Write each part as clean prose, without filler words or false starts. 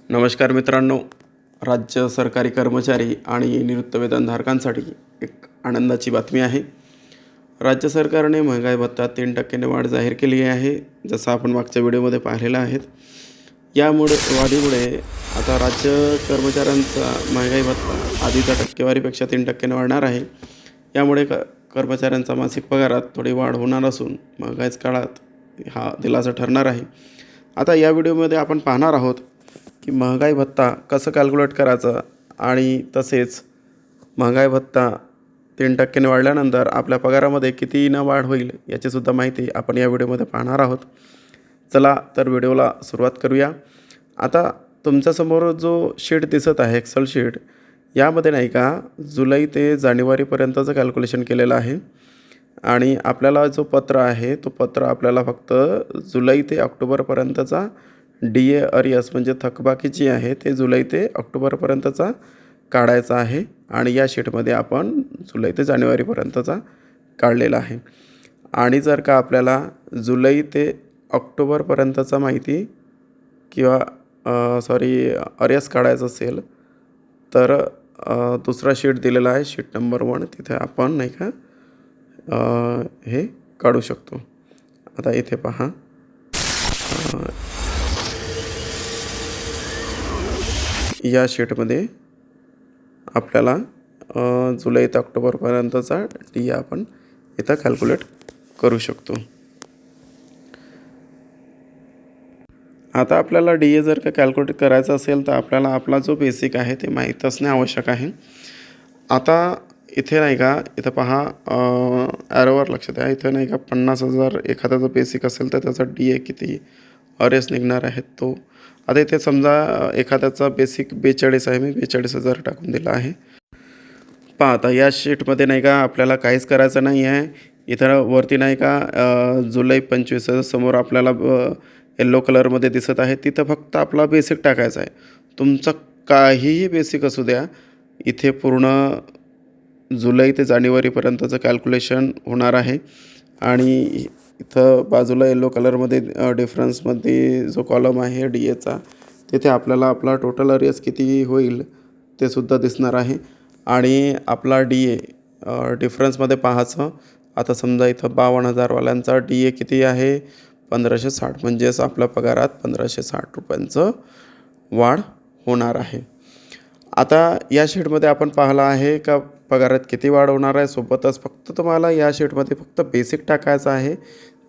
नमस्कार मित्रांनो, राज्य सरकारी कर्मचारी आणि निवृत्त वेतनधारकांसाठी एक आनंदाची बातमी आहे. राज्य सरकारने महागाई भत्ता 3% वाढ जाहीर केली आहे, जसं आपण मागच्या व्हिडिओमध्ये पाहिलेलं आहे. यामुळे वाढीमुळे आता राज्य कर्मचाऱ्यांचा महागाई भत्ता आधीच्या टक्केवारीपेक्षा 3% वाढणार आहे. यामुळे कर्मचाऱ्यांचा मासिक पगारात थोडी वाढ होणार असून महागाईच्या काळात हा दिलासा ठरणार आहे. आता या व्हिडिओमध्ये आपण पाहणार आहोत की महागाई भत्ता कसं कॅल्क्युलेट करायचं आणि तसेच महागाई भत्ता 3% वाढल्यानंतर आपल्या पगारामध्ये कितीनं वाढ होईल याचीसुद्धा माहिती आपण या व्हिडिओमध्ये पाहणार आहोत. चला तर व्हिडिओला सुरुवात करूया. आता तुमच्यासमोर जो शीट दिसत आहे, एक्सेल शीट, यामध्ये नाही का जुलै ते जानेवारीपर्यंतचं कॅल्क्युलेशन केलेलं आहे. आणि आपल्याला जो पत्र आहे तो पत्र आपल्याला फक्त जुलै ते ऑक्टोबरपर्यंतचा DA अरियस म्हणजे थकबाकी जी आहे ते जुलै ते ऑक्टोबरपर्यंतचा काढायचा आहे. आणि या शीटमध्ये आपण जुलै ते जानेवारीपर्यंतचा काढलेला आहे. आणि जर का आपल्याला जुलै ते ऑक्टोबरपर्यंतचा माहिती किंवा अरियस काढायचं असेल तर दुसरा शीट दिलेला आहे, शीट नंबर 1. तिथे आपण नाही का हे काढू शकतो. आता इथे पहा, या शीटमध्ये आपल्याला जुलै ते ऑक्टोबरपर्यंतचा DA आपण इथं कॅल्क्युलेट करू शकतो. आता आपल्याला DA जर का कॅल्क्युलेट करायचं असेल तर आपल्याला आपला जो बेसिक आहे ते माहीत असणे आवश्यक आहे. आता इथे नाही का, इथं पहा, ॲरोवर लक्ष द्या. इथं नाही का 50,000 एखाद्याचं बेसिक असेल तर त्याचा DA किती अरेस निघणार आहेत तो. आता इथे समजा एखाद्याचा बेसिक 42 आहे, मी 42,000 टाकून दिला आहे. पहा आता या शीटमध्ये नाही का आपल्याला काहीच करायचं नाही आहे. इथं वरती नाही का जुलै 25 समोर आपल्याला येल्लो कलरमध्ये दिसत आहे, तिथं फक्त आपला बेसिक टाकायचा आहे. तुमचं काहीही बेसिक असू द्या, इथे पूर्ण जुलै ते जानेवारीपर्यंतचं कॅल्क्युलेशन होणार आहे. आणि इथं बाजूला येल्लो कलरमध्ये डिफरन्समध्ये जो कॉलम आहे DAचा, तिथे आपल्याला आपला टोटल अरियस किती होईल ते सुद्धा दिसणार आहे. आणि आपला DA डिफरन्समध्ये पाहायचं. आता समजा इथं 52,000 वाल्यांचा DA किती आहे, 1,560, म्हणजेच आपल्या पगारात 1,560 रुपयांचं वाढ होणार आहे. आता या शीटमध्ये आपण पाहिलं आहे का पगारात किती वाढ होणार आहे. सोबतच फक्त तुम्हाला या शीटमध्ये फक्त बेसिक टाकायचं आहे.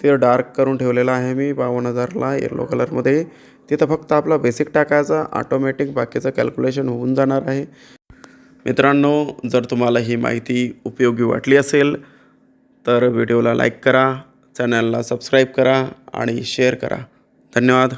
ते डार्क करून ठेवलेलं आहे मी 52,000ला येलो कलरमध्ये. तिथं फक्त आपला बेसिक टाकायचा, ऑटोमॅटिक बाकीचं कॅल्क्युलेशन होऊन जाणार आहे. मित्रांनो, जर तुम्हाला ही माहिती उपयोगी वाटली असेल तर व्हिडिओला लाईक करा, चॅनलला सबस्क्राईब करा आणि शेअर करा. धन्यवाद.